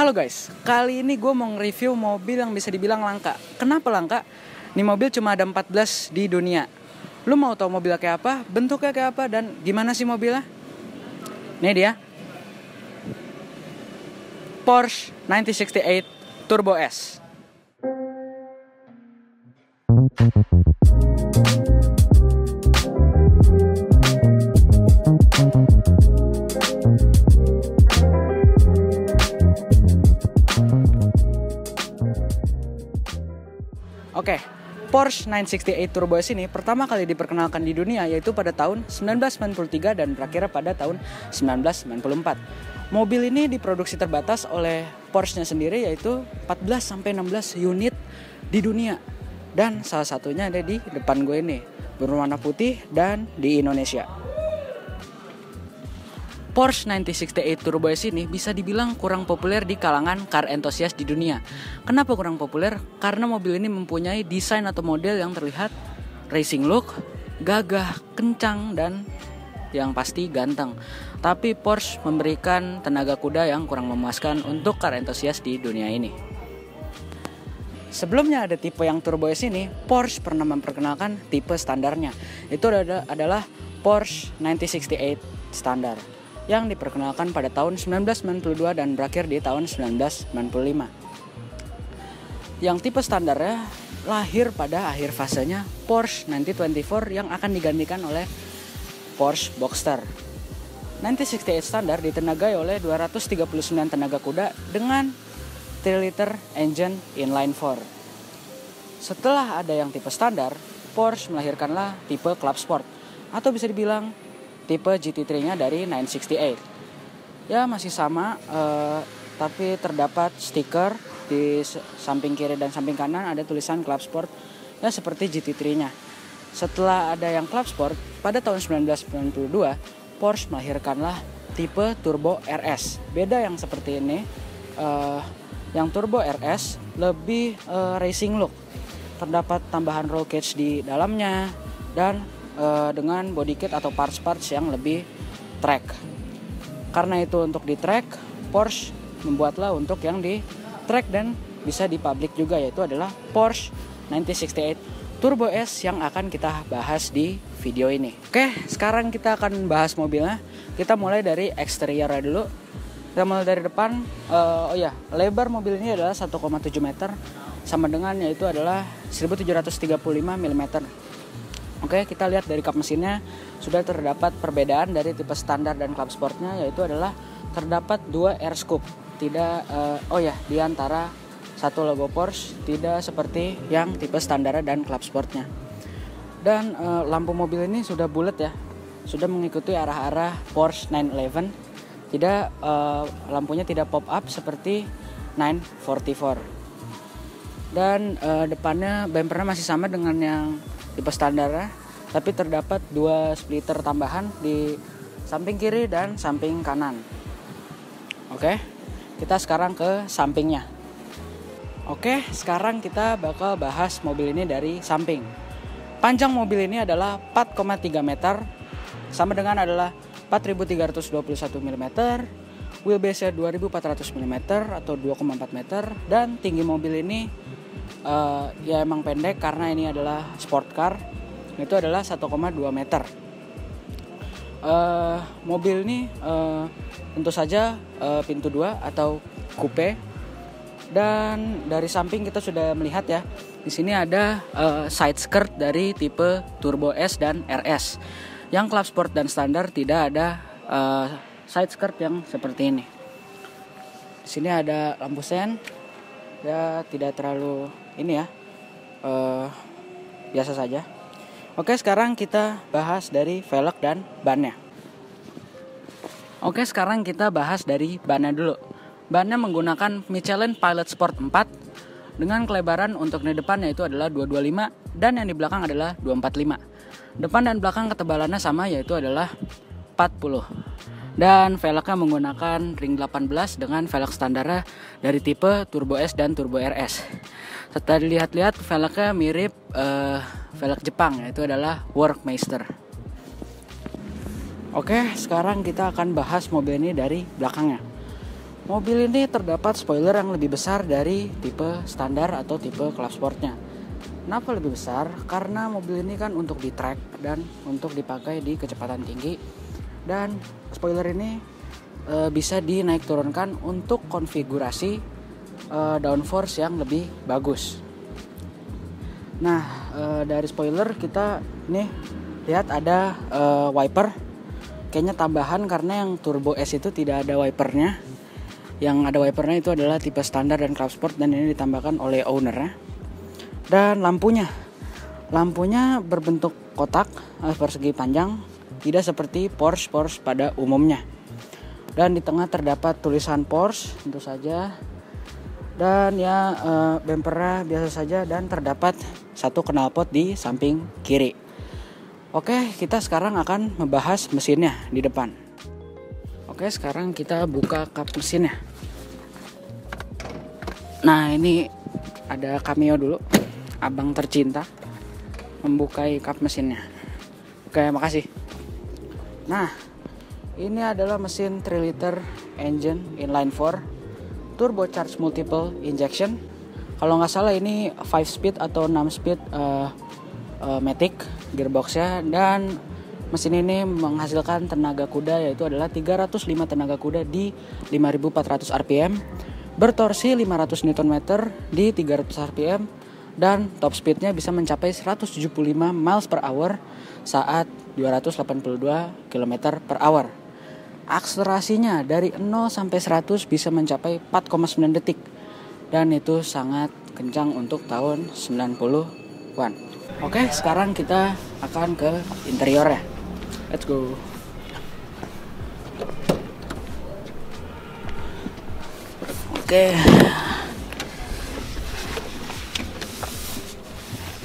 Halo guys, kali ini gue mau nge-review mobil yang bisa dibilang langka. Kenapa langka? Ini mobil cuma ada 14 di dunia. Lu mau tahu mobilnya kayak apa, bentuknya kayak apa, dan gimana sih mobilnya? Ini dia Porsche 968 Turbo S. Oke, Porsche 968 Turbo S ini pertama kali diperkenalkan di dunia yaitu pada tahun 1993 dan berakhir pada tahun 1994. Mobil ini diproduksi terbatas oleh Porsche-nya sendiri yaitu 14-16 unit di dunia. Dan salah satunya ada di depan gue ini, berwarna putih dan di Indonesia. Porsche 968 Turbo S ini bisa dibilang kurang populer di kalangan car enthusiast di dunia. Kenapa kurang populer? Karena mobil ini mempunyai desain atau model yang terlihat racing look, gagah, kencang, dan yang pasti ganteng. Tapi Porsche memberikan tenaga kuda yang kurang memuaskan untuk car enthusiast di dunia ini. Sebelumnya ada tipe yang Turbo S ini, Porsche pernah memperkenalkan tipe standarnya. Itu adalah Porsche 968 standar yang diperkenalkan pada tahun 1992 dan berakhir di tahun 1995. Yang tipe standarnya lahir pada akhir fasenya Porsche 924 yang akan digantikan oleh Porsche Boxster. 968 standar ditenagai oleh 239 tenaga kuda dengan 3 liter engine inline 4. Setelah ada yang tipe standar, Porsche melahirkanlah tipe Club Sport atau bisa dibilang tipe GT3-nya dari 968. Ya masih sama, tapi terdapat stiker di samping kiri dan samping kanan ada tulisan Club Sport ya seperti GT3-nya. Setelah ada yang Club Sport, pada tahun 1992 Porsche melahirkanlah tipe Turbo RS. Beda yang seperti ini, yang Turbo RS lebih racing look. Terdapat tambahan roll cage di dalamnya dan dengan body kit atau parts-parts yang lebih track. Karena itu untuk di track, Porsche membuatlah untuk yang di track dan bisa di public juga, yaitu adalah Porsche 968 Turbo S yang akan kita bahas di video ini. Oke, sekarang kita akan bahas mobilnya. Kita mulai dari eksteriornya dulu. Kita mulai dari depan. Lebar mobil ini adalah 1,7 meter sama dengan yaitu adalah 1735 mm. Oke, kita lihat dari kap mesinnya sudah terdapat perbedaan dari tipe standar dan Club Sportnya, yaitu adalah terdapat 2 air scoop. Di antara satu logo Porsche, tidak seperti yang tipe standar dan Club Sportnya. Dan lampu mobil ini sudah bulat ya, sudah mengikuti arah-arah Porsche 911. Tidak, lampunya tidak pop up seperti 944. Dan depannya bumpernya masih sama dengan yang tipe standar, tapi terdapat 2 splitter tambahan di samping kiri dan samping kanan. Oke, kita sekarang ke sampingnya. Oke, sekarang kita bakal bahas mobil ini dari samping. Panjang mobil ini adalah 4,3 meter, sama dengan adalah 4321 mm, wheelbase-nya 2400 mm atau 2,4 meter, dan tinggi mobil ini ya emang pendek karena ini adalah sport car, itu adalah 1,2 meter. Mobil ini tentu saja pintu 2 atau coupe. Dan dari samping kita sudah melihat ya, di sini ada side skirt dari tipe Turbo S dan RS. Yang Club Sport dan standar tidak ada side skirt yang seperti ini. Di sini ada lampu sen, ya tidak terlalu ini ya, biasa saja. Oke, sekarang kita bahas dari velg dan bannya. Oke, sekarang kita bahas dari bannya dulu. Bannya menggunakan Michelin Pilot Sport 4 dengan kelebaran untuk di depan yaitu adalah 225 dan yang di belakang adalah 245. Depan dan belakang ketebalannya sama yaitu adalah 40. Dan velgnya menggunakan ring 18 dengan velg standarnya dari tipe Turbo S dan Turbo RS. Setelah dilihat-lihat velgnya mirip velg Jepang, yaitu adalah Workmeister. Oke, sekarang kita akan bahas mobil ini dari belakangnya. Mobil ini terdapat spoiler yang lebih besar dari tipe standar atau tipe Club Sportnya. Kenapa lebih besar? Karena mobil ini kan untuk di track dan untuk dipakai di kecepatan tinggi. Dan spoiler ini bisa dinaik turunkan untuk konfigurasi downforce yang lebih bagus. Nah, dari spoiler kita nih lihat ada wiper. Kayaknya tambahan karena yang Turbo S itu tidak ada wipernya. Yang ada wipernya itu adalah tipe standar dan Club Sport, dan ini ditambahkan oleh ownernya. Dan lampunya berbentuk kotak persegi panjang, tidak seperti Porsche pada umumnya. Dan di tengah terdapat tulisan Porsche tentu saja. Dan ya bumpernya biasa saja, dan terdapat satu knalpot di samping kiri. Oke, kita sekarang akan membahas mesinnya di depan. Oke, sekarang kita buka kap mesinnya. Nah, ini ada cameo dulu. Abang tercinta membukai kap mesinnya. Oke, makasih. Nah, ini adalah mesin 3 liter engine inline 4 turbocharged multiple injection. Kalau nggak salah ini 5 speed atau 6 speed matic gearboxnya, dan mesin ini menghasilkan tenaga kuda yaitu adalah 305 tenaga kuda di 5.400 rpm, bertorsi 500 Nm di 300 rpm, dan top speednya bisa mencapai 175 miles per hour saat 282 km per hour. Akselerasinya dari 0 sampai 100 bisa mencapai 4,9 detik, dan itu sangat kencang untuk tahun 90-an. Oke, sekarang kita akan ke interiornya. Let's go.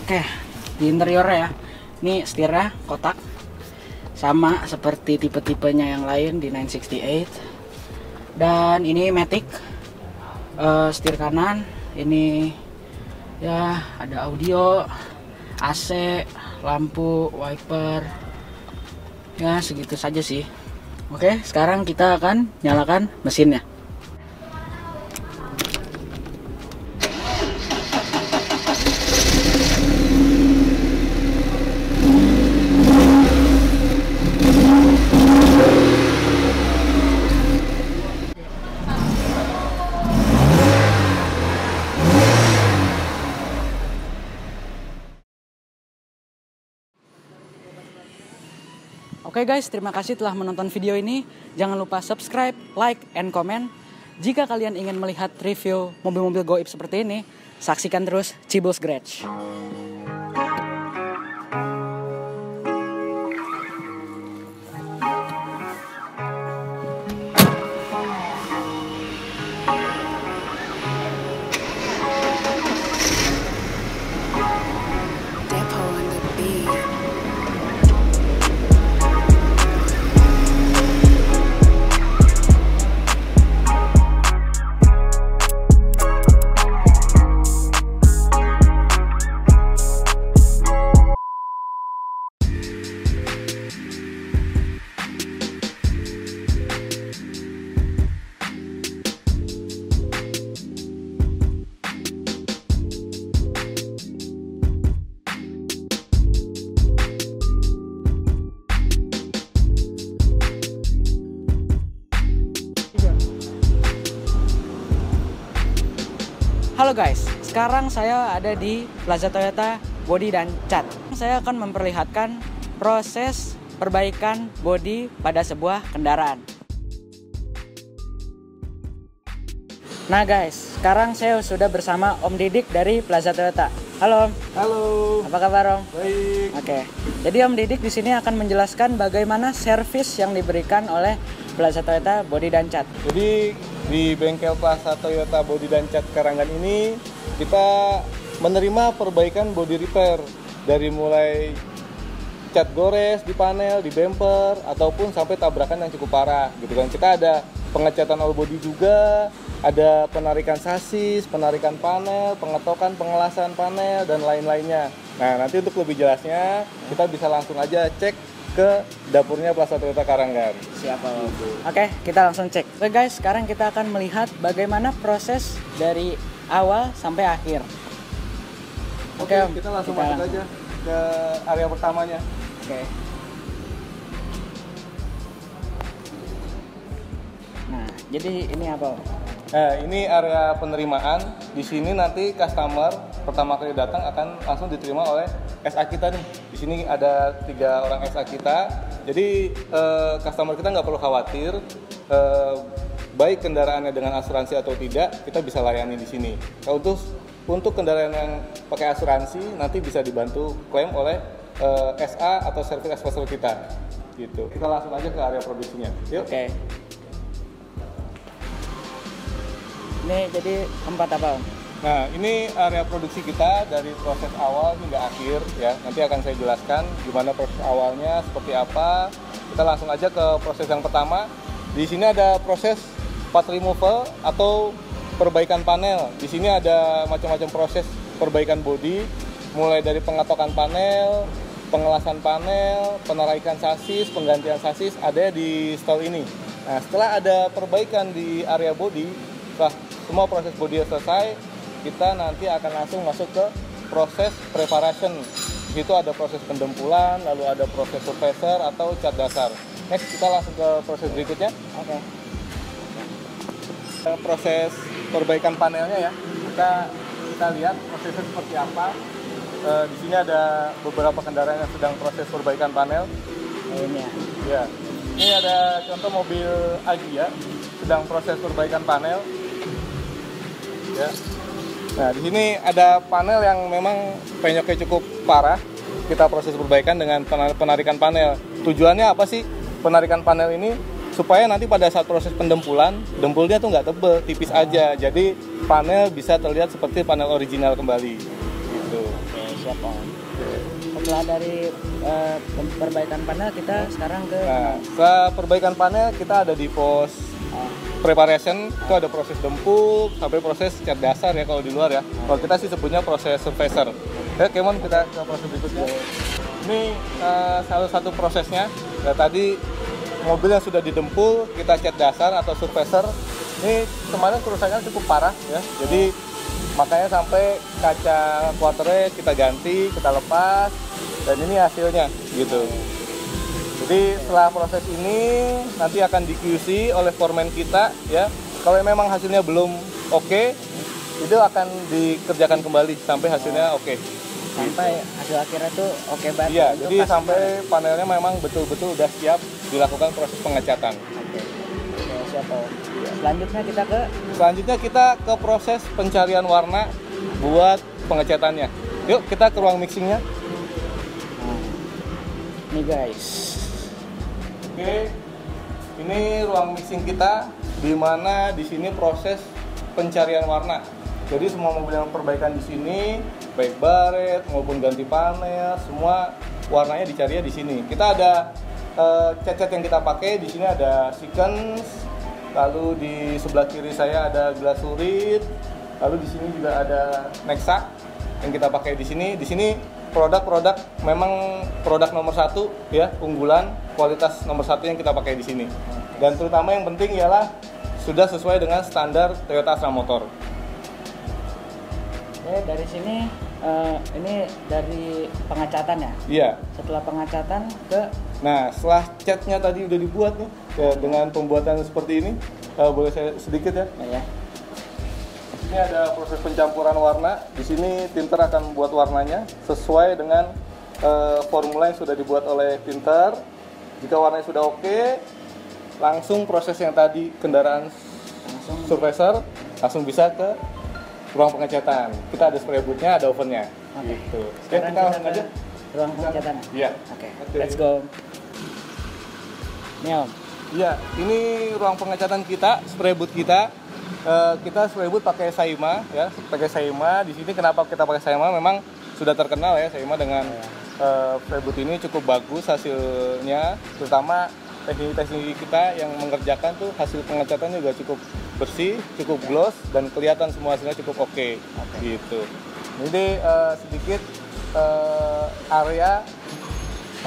Oke, di interiornya ya. Ini setirnya kotak, sama seperti tipe-tipenya yang lain di 968. Dan ini matic. Setir kanan ini ya ada audio, AC, lampu, wiper. Ya segitu saja sih. Oke, sekarang kita akan nyalakan mesinnya. Oke guys, terima kasih telah menonton video ini. Jangan lupa subscribe, like, and comment. Jika kalian ingin melihat review mobil-mobil goib seperti ini, saksikan terus Cibos Garage. Halo guys, sekarang saya ada di Plaza Toyota Body dan Cat. Saya akan memperlihatkan proses perbaikan bodi pada sebuah kendaraan. Nah guys, sekarang saya sudah bersama Om Didik dari Plaza Toyota. Halo Om. Halo. Apa kabar Om? Baik. Oke. Jadi Om Didik di sini akan menjelaskan bagaimana servis yang diberikan oleh Plaza Toyota Body dan Cat. Jadi di bengkel Plaza Toyota Body dan Cat Karanggan ini kita menerima perbaikan body repair dari mulai cat gores di panel, di bumper, ataupun sampai tabrakan yang cukup parah gitu kan. Kita ada pengecatan all body juga, ada penarikan sasis, penarikan panel, pengetokan, pengelasan panel, dan lain-lainnya. Nah, nanti untuk lebih jelasnya kita bisa langsung aja cek ke dapurnya Plaza Toyota Karanggan. Siapa? Oke, kita langsung cek. Oke guys, sekarang kita akan melihat bagaimana proses dari awal sampai akhir. Oke, Om, kita langsung masuk aja ke area pertamanya. Oke. Nah, jadi ini apa? Nah, ini area penerimaan. Di sini nanti customer pertama kali datang akan langsung diterima oleh SA kita nih. Di sini ada 3 orang SA kita. Jadi customer kita nggak perlu khawatir baik kendaraannya dengan asuransi atau tidak, kita bisa layani di sini. Nah, untuk kendaraan yang pakai asuransi nanti bisa dibantu klaim oleh SA atau service advisor kita. Gitu. Kita langsung aja ke area produksinya. Yuk. Oke. Ini jadi tempat apa, Om? Nah, ini area produksi kita dari proses awal hingga akhir ya. Nanti akan saya jelaskan gimana proses awalnya, seperti apa. Kita langsung aja ke proses yang pertama. Di sini ada proses part removal atau perbaikan panel. Di sini ada macam-macam proses perbaikan bodi, mulai dari pengatokan panel, pengelasan panel, penaraikan sasis, penggantian sasis ada di stall ini. Nah, setelah ada perbaikan di area bodi, setelah semua proses bodi selesai, kita nanti akan langsung masuk ke proses preparation. Di situ ada proses pendempulan, lalu ada proses surfacer atau cat dasar. Next, kita langsung ke proses berikutnya. Oke. Proses perbaikan panelnya ya. Kita lihat prosesnya seperti apa. Di sini ada beberapa kendaraan yang sedang proses perbaikan panel. Ini ya. Ya. Ini ada contoh mobil Agia sedang proses perbaikan panel. Ya. Nah, di sini ada panel yang memang penyoknya cukup parah. Kita proses perbaikan dengan penarikan panel. Tujuannya apa sih penarikan panel ini? Supaya nanti pada saat proses pendempulan, dempulnya tuh nggak tebel, tipis aja. Jadi panel bisa terlihat seperti panel original kembali. Gitu. Oke, siap, Om. Setelah dari perbaikan panel, kita sekarang ke... Nah, setelah perbaikan panel, kita ada di pos preparation. Itu ada proses dempul sampai proses cat dasar ya kalau di luar ya. Kalau kita sih sebutnya proses surfacer. Oke, Kemon, kita ke proses berikutnya. Ini salah satu prosesnya. Nah, tadi mobil yang sudah didempul, kita cat dasar atau surfacer. Ini kemarin kerusakannya cukup parah ya. Jadi makanya sampai kaca quarternya kita ganti, kita lepas, dan ini hasilnya gitu. Jadi setelah proses ini nanti akan di QC oleh foreman kita ya. Kalau memang hasilnya belum oke, itu akan dikerjakan kembali sampai hasilnya oke. Sampai hasil akhirnya tuh oke banget. Iya, jadi sampai panelnya memang betul-betul udah siap dilakukan proses pengecatan. Oke, siap, Om. Selanjutnya kita ke proses pencarian warna buat pengecatannya. Yuk kita ke ruang mixingnya. Nih guys. Oke, ini ruang mixing kita, di mana di sini proses pencarian warna. Jadi semua mobil yang perbaikan di sini, baik baret maupun ganti panel, semua warnanya dicari di sini. Kita ada cat-cat yang kita pakai di sini ada sequence. Lalu di sebelah kiri saya ada glasurit. Lalu di sini juga ada Nexa yang kita pakai di sini. Di sini produk-produk memang produk nomor 1 ya, unggulan, kualitas nomor 1 yang kita pakai di sini. Dan terutama yang penting ialah sudah sesuai dengan standar Toyota Astra Motor. Dari sini ini dari pengecatan ya? Iya. Setelah pengecatan Nah, setelah catnya tadi udah dibuat nih ya, dengan pembuatan seperti ini, boleh saya sedikit ya? Ya. Ini ada proses pencampuran warna. Di sini tinter akan membuat warnanya sesuai dengan formula yang sudah dibuat oleh tinter. Jika warnanya sudah oke, langsung proses yang tadi kendaraan surfacer langsung bisa ke ruang pengecatan. Kita ada spray bootnya, ada ovennya. Gitu. Oke, kita langsung aja ruang pengecatan. Iya. Oke, let's go. Ini Om. Iya, ini ruang pengecatan kita, spray boot kita. Kita spray boot pakai Saima ya, pakai Saima. Di sini kenapa kita pakai Saima? Memang sudah terkenal ya Saima dengan spray boot ini cukup bagus hasilnya, terutama teknik kita yang mengerjakan tuh hasil pengecatannya juga cukup bersih, cukup gloss dan kelihatan semua hasilnya cukup oke. Gitu. Jadi sedikit area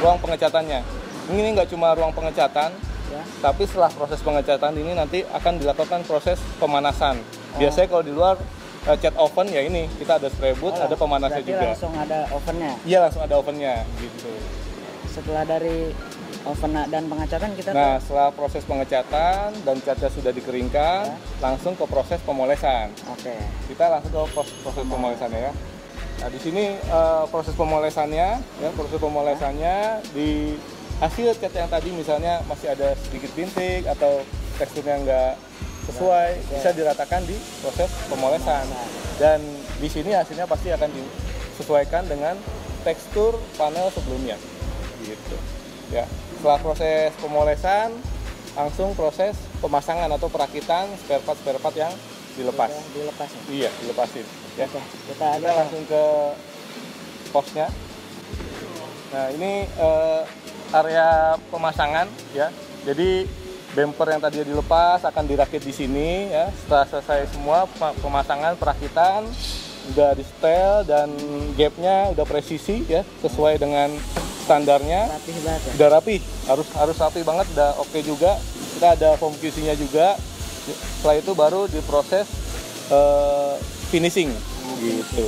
ruang pengecatannya. Ini nggak cuma ruang pengecatan, Ya. tapi setelah proses pengecatan ini nanti akan dilakukan proses pemanasan. Biasanya kalau di luar cat oven ya ini kita ada spray booth, ada pemanasnya berarti juga. langsung ada ovennya. Iya, langsung ada ovennya gitu. Setelah dari oven dan pengecatan kita Nah, setelah proses pengecatan dan catnya sudah dikeringkan, langsung ke proses pemolesan. Oke. Kita langsung ke proses pemolesannya ya. Nah, di sini proses pemolesannya, ya proses pemolesannya di hasil cat yang tadi misalnya masih ada sedikit bintik atau teksturnya nggak sesuai, bisa diratakan di proses pemolesan. Dan di sini hasilnya pasti akan disesuaikan dengan tekstur panel sebelumnya, gitu. Ya, setelah proses pemolesan, langsung proses pemasangan atau perakitan spare part yang dilepas. Dilepas ya. Iya, dilepasin. Ya. Oke, Kita langsung ke posnya. Nah, ini area pemasangan ya. Jadi bumper yang tadi dilepas akan dirakit di sini ya. Setelah selesai semua pemasangan, perakitan udah di setel dan gapnya udah presisi ya, sesuai dengan standarnya. Rapih banget ya. Udah rapi, harus rapi banget, udah oke juga. Kita ada foam QC-nya juga. Setelah itu baru diproses finishing gitu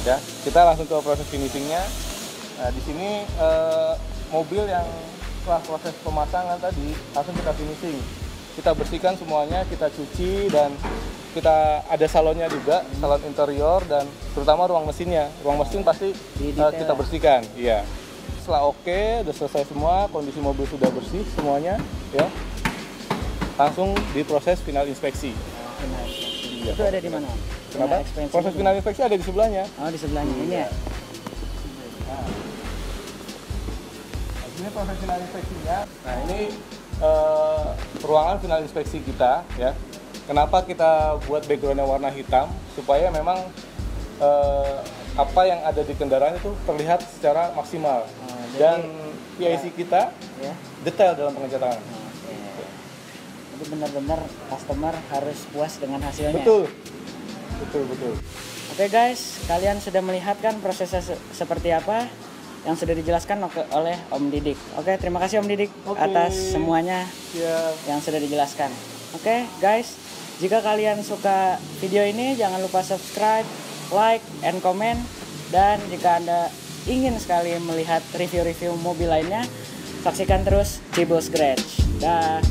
ya. Kita langsung ke proses finishingnya. Nah, di sini mobil yang setelah proses pemasangan tadi langsung kita finishing, kita bersihkan semuanya, kita cuci, dan kita ada salonnya juga, salon interior, dan terutama ruang mesinnya. Ruang mesin pasti kita bersihkan, iya. Setelah oke, udah selesai semua, kondisi mobil sudah bersih semuanya ya, langsung diproses final inspeksi. Final inspeksi. Itu ada di mana? Kenapa? Proses final inspeksi ada di sebelahnya. Oh, di sebelahnya ini ya. Ini proses final inspeksinya. Nah, ini ruangan final inspeksi kita ya. Kenapa kita buat backgroundnya warna hitam? Supaya memang apa yang ada di kendaraan itu terlihat secara maksimal. Dan PIC kita detail dalam pengecatan. Jadi benar-benar customer harus puas dengan hasilnya. Betul. Oke guys, kalian sudah melihat kan prosesnya seperti apa yang sudah dijelaskan oleh Om Didik. Oke, terima kasih Om Didik atas semuanya yang sudah dijelaskan. Oke guys, jika kalian suka video ini jangan lupa subscribe, like, and comment. Dan jika Anda ingin sekali melihat review-review mobil lainnya, saksikan terus Cibos Garage. Dah.